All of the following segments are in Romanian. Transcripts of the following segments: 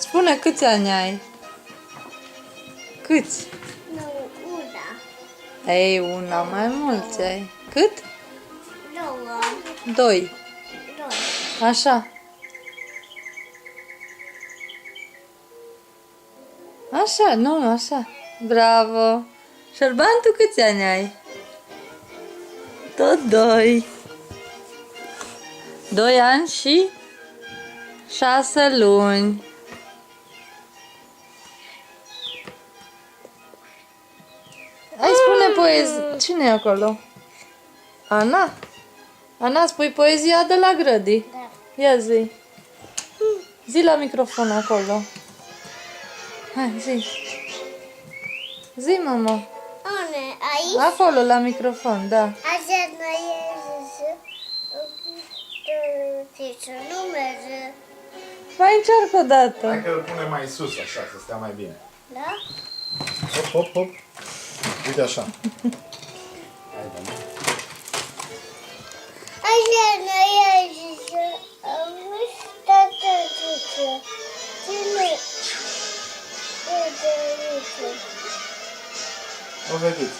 Spune câți ani ai? Câți? Nu, una. Ei, una mai mulți ai. Cât? Două. 2. Doi. Așa. Așa, nu, așa. Bravo. Șerban, tu câți ani ai? Tot 2. 2 ani și 6 luni. Hai, spune poezie. Cine e acolo? Ana? Ana, spui poezia de la Grădi. Da. Ia zi. Zi la microfon acolo. Hai, zi. Zi, mama. One, aici? Acolo, la microfon, da. Așa nu e să nu merge. Mai încearcă o dată. Hai că îl punem mai sus, așa, să stea mai bine. Da? Hop, hop, hop. Uite așa. Hai, da. Așa nu e să nu stată zice. Cine? O vedeți.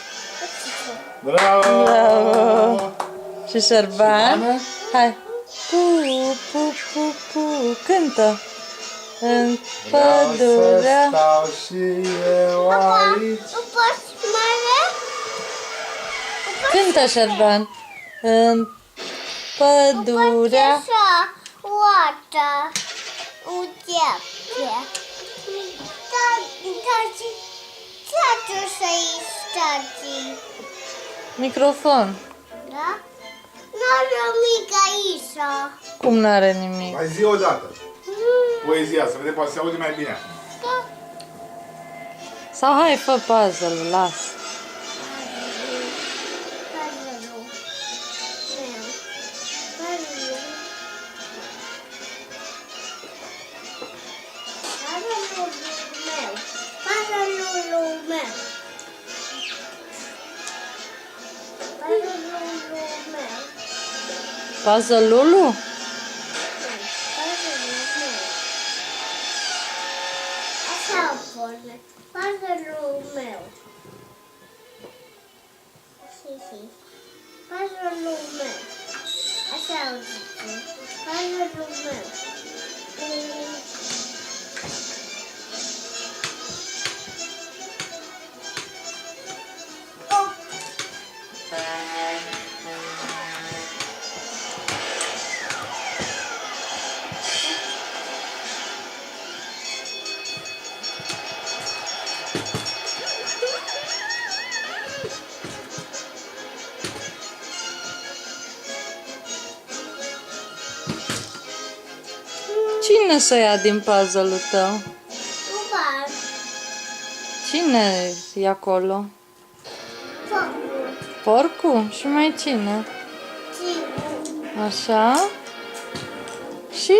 Bravo! Bravo! Și Șerban? Șerbană? Hai. Pu, pu, pu, pu. Cântă. În Vreau să pădurea. stau și eu aici. Nu poți mare? Cântă, Șerban. În pădurea. Așa, oata. Uite. Ce să-i stați? Microfon. Da? Nu are mic aici. Cum n-are nimic? Mai zi o dată. Poezia, să vedem, poate se aude mai bine. Sau hai, fă puzzle, las. Puzzle Lulu? Așa pune. Puzzle-ul meu. Și. Puzzle-ul meu. Așa o zice. Puzzle-ul meu. Oh. Cine să ia din puzzle-ul tău? Upa. Cine e acolo? Focul. Porcul? Și mai cine? Cine? Așa? Și?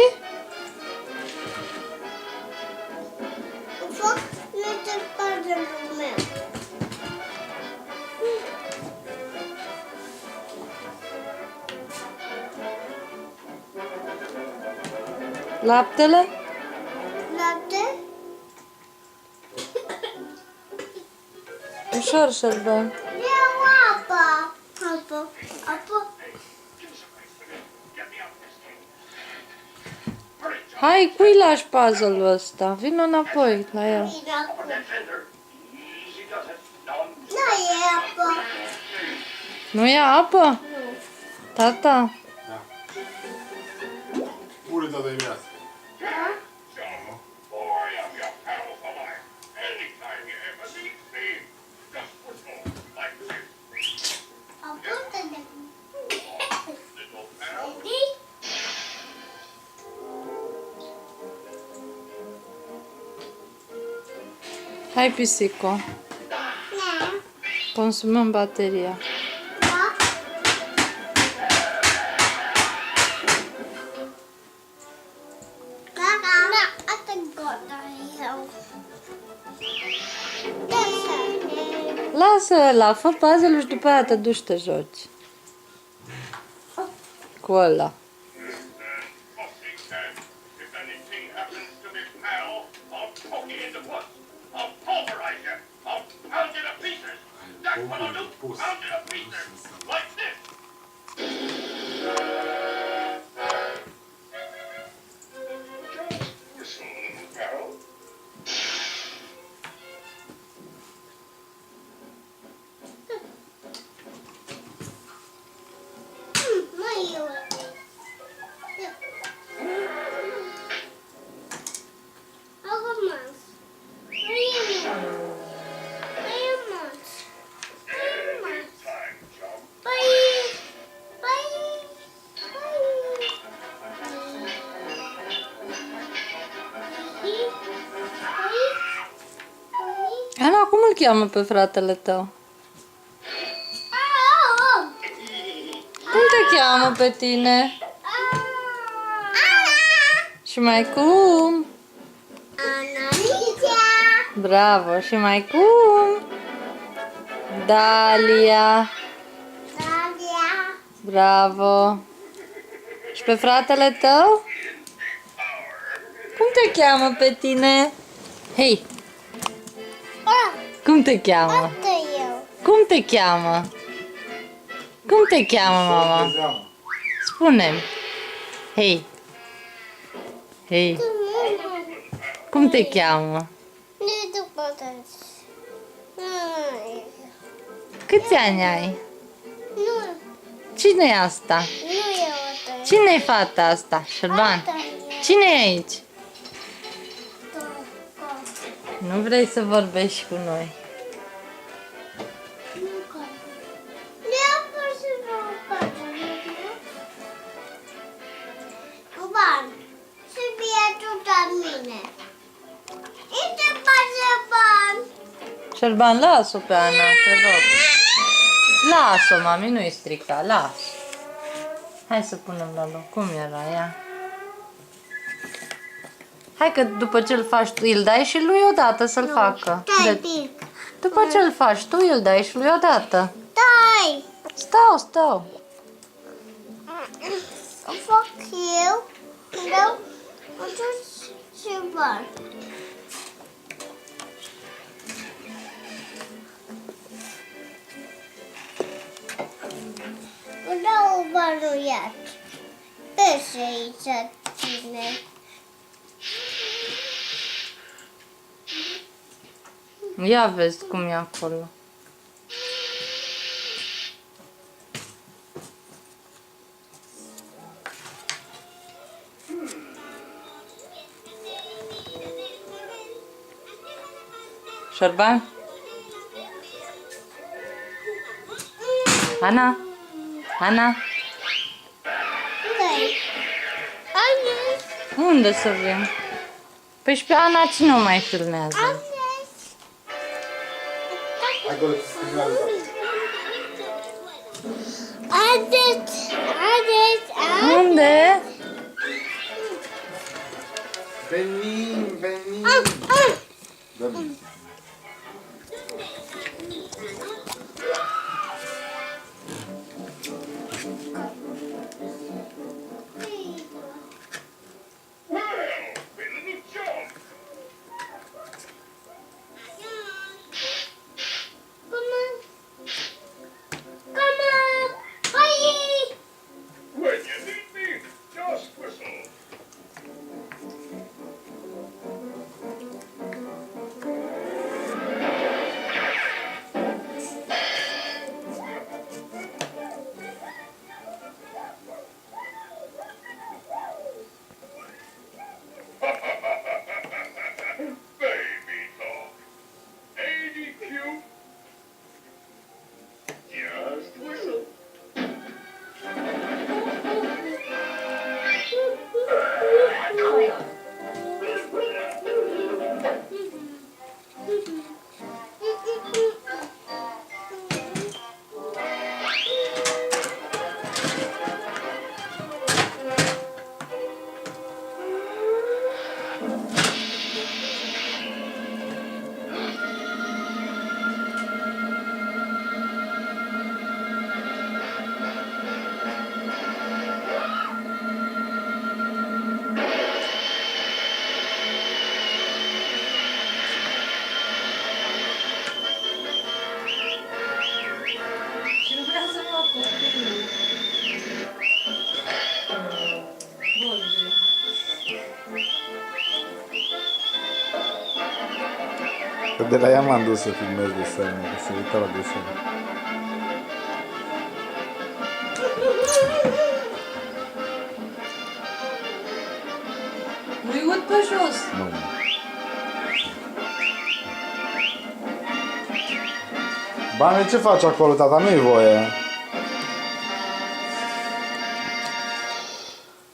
Foc este puzzle-ul meu. Laptele? Lapte? Ușor, Șerban. Eu apă. Apă. Hai, cui lași puzzle-ul ăsta? Vino înapoi la el. Vine acum. Nu e apă. Nu ia apă? Nu. Tata? Pune tata miasă. Da? Apucă-te. Hai, pisico. Da. Consumăm bateria. Da? Da, asta gata eu. Lasă ăla, fă puzzle-ul și după aia te duci să te joci. Cu ăla. îl cheamă pe fratele tău? Cum te cheamă pe tine? Și mai cum? Analicia. Bravo, și mai cum? Dalia. Dalia. Bravo. Și pe fratele tău? Cum te cheamă pe tine? Hei, cum te cheamă? Asta eu. Cum te cheamă? Cum te cheamă, mama? Spune-mi. Hei. Hei, cum te cheamă? Nu după tăți. Câți ani ai? Nu. Cine e asta? Nu e o tăi. Cine e fata asta? Șerban. Cine e aici? Nu vrei să vorbești cu noi? Bun. Să fie tot la mine. Este pasă bun. Șerban, las-o pe Ana, te rog. Las-o, mami, nu-i strica, las. Hai să punem la loc. Cum era ea? Hai că după ce îl faci tu, îl dai și lui odată să-l facă. Stai De- pic. După ce îl faci tu, îl dai și lui odată. Stai. Stau. O fac eu. Dau. O tot ceva. O dau baruiat. Pese aici tine. Ia vezi cum e acolo. Șerban? Ana? Ana? Stai. Agnes. Unde să vin? Păi și pe Ana cine o mai filmează? Agnes. Acolo se filmează. Agnes. Agnes. Unde? Venim. Dă-mi. When you need me, just whistle. Baby talk. Ain't he cute? Just whistle. Că de la ea m-am dus să filmez desenul, că se uita la desenul. Nu-i ud pe jos. Nu. Bane, ce faci acolo, tata? Nu-i voie.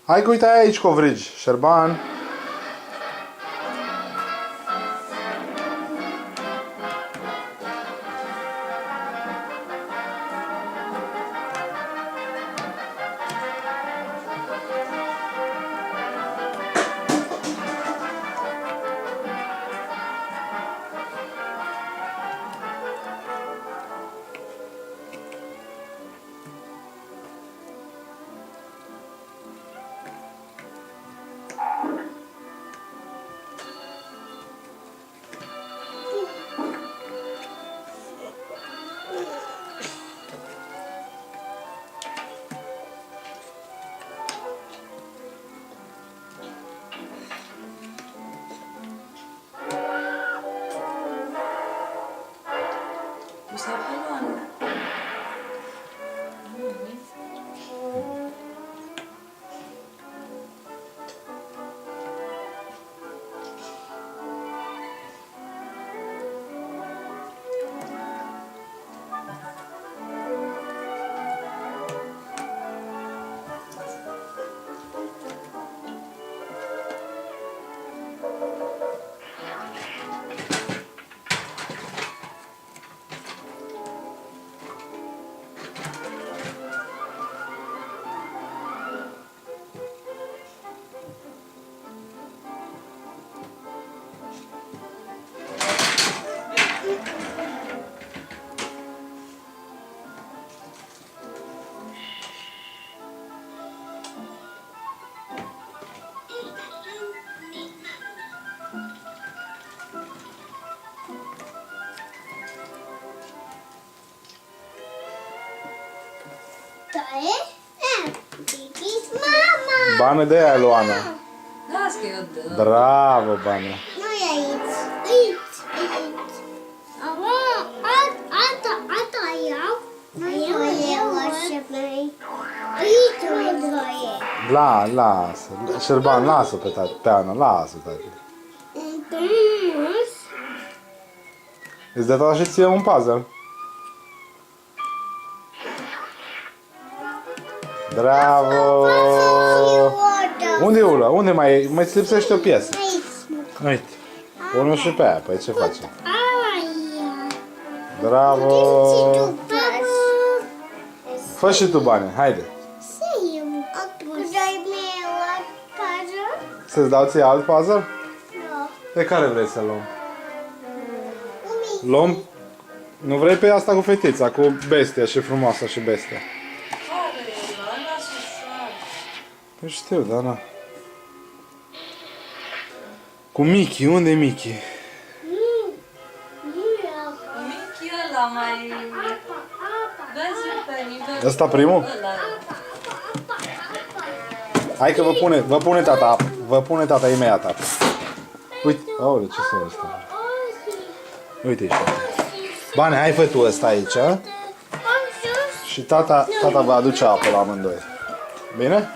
Hai că uite aici covrigi, Șerban. Bibi's mama. Bane de aia, Luana. Las că eu dă. Bravo, Bane. Nu e aici. Aici. Asta iau. Nu eu așa mai. Aici o e. Lasă. Șerban, lasă pe Ana, lasă, tati. Îți dă tata și ție un puzzle. Bravo! Unde e Ula? Unde mai e? Mai ți lipsește o piesă. Uite. Unul și pe aia. Păi ce facem? Bravo! Fă și tu bani. Haide. Să-ți dau ție alt puzzle? Pe care vrei să luăm? Luăm... Nu vrei pe asta cu fetița, cu bestia și frumoasa și bestia. Care e la? Lasă ușor. Păi știu, dar na. Cu Mickey, unde e Mickey? Mickey ăla mai... Vezi pe nivel... Ăsta primul? Ăla. Hai că vă pune tata apă. Vă pune tata imediat apă. Uite, aole, ce să ăsta? Uite ești. Bane, hai fă tu ăsta aici, a? Și tata va aduce apă la amândoi. Bine?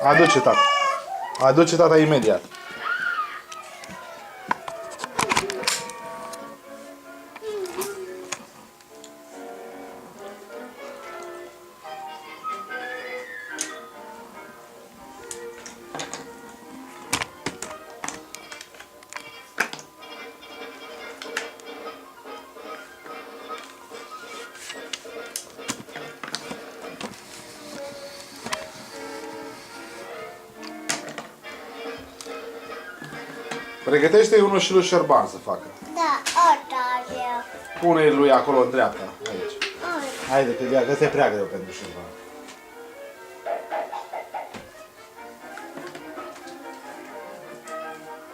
Aduce tata. Aduce tata imediat. Pregătește-i unul și lui Șerban să facă. Da, asta e. Pune-i lui acolo în dreapta, aici. Haide, că ăsta e prea greu pentru Șerban.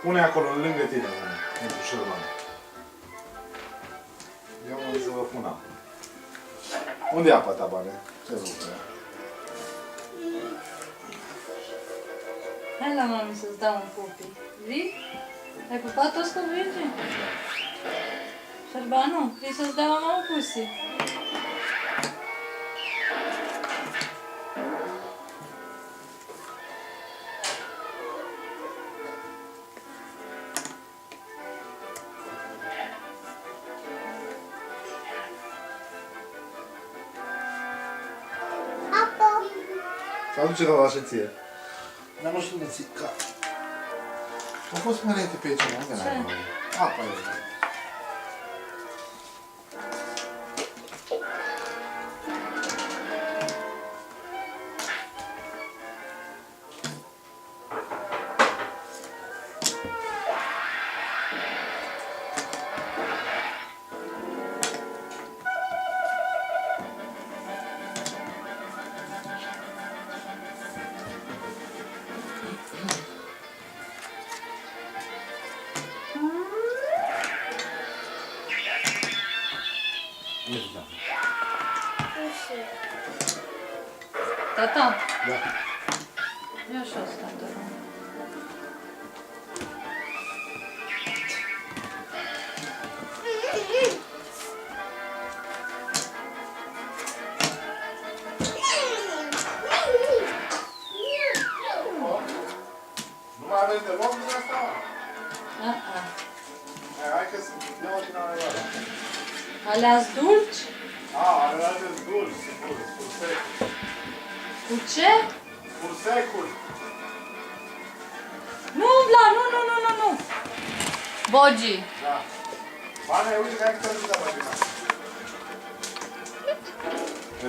Pune acolo, lângă tine, pentru Șerban. Eu mă duc să vă pun apă. Unde e apa ta, Bane? Ce vrei cu ea? Hai la mami să-ți dau un pupi. Vii? Ai pupat toți copiii? Șerbanu, vrei să-ți dau mama un pusi? Să aduce tata și ție. Dar nu știu unde ți ca. Au fost mărete pe aici, unde n-ai mai? Apa e. Tata, Da. ia și asta, te rog. Nu mai aveți de loc de asta? Uh-uh. Hai că sunt eu din aia. Alea-s dulci? Ale alte dulci, fursecul. Cu ce? Fursecul. Nu umbla, nu! Bogi! Da. Bane, uite că ai câte ajută mai bine.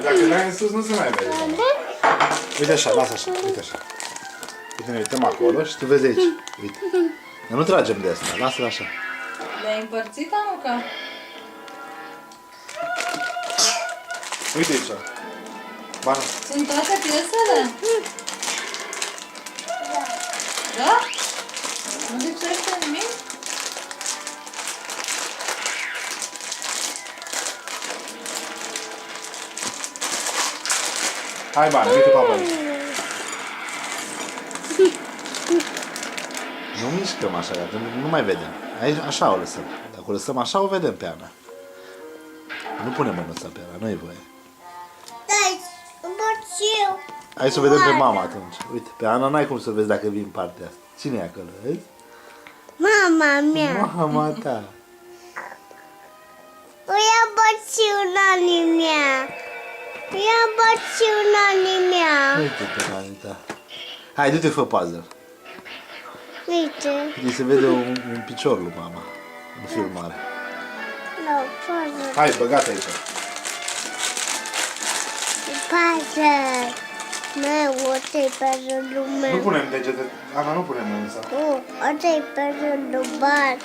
Dacă dai în sus, nu se mai vede. Uite așa, lasă așa, uite așa. Uite, ne uităm acolo și tu vezi aici. Uite. Dar nu tragem de asta, lasă-l așa. Le-ai împărțit, Anuca? Uite aici. Bane. Sunt toate piesele? Da? Nu lipsește nimic? Hai, Bane, uite papa. Nu mișcăm așa, că nu mai vedem. Aici, așa o lăsăm. Dacă o lăsăm așa, o vedem pe Ana. Nu punem mânuța pe Ana, nu-i voie. Dai, băciu. Hai să o vedem pe mama atunci. Uite, pe Ana n-ai cum să vezi dacă vin partea asta. Cine e acolo, vezi? Mama mea. Mama ta. O ia băciu nani mea. Ia băciu nani mea. Uite pe Ana ta. Hai, du-te, fă puzzle. Uite. Uite, se vede un picior lui mama în filmare. Nu, puzzle. Hai, băgat aici. Puzzle. Nu, ăsta-i puzzle-ul Nu meu. punem degete. Ana, nu punem mânuța. Nu, ăsta-i puzzle-ul bar.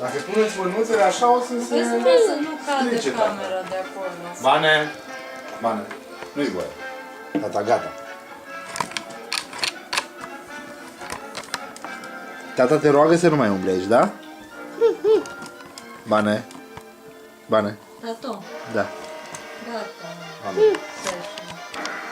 Dacă puneți mânuțele așa, o să se... Vezi să nu cade strice tata. camera de acolo. Bane! Bane, nu-i voie. Tata, gata. Tata te roagă să nu mai umbli aici, da? Bane? Bane? Tato, Da. gata. Bane.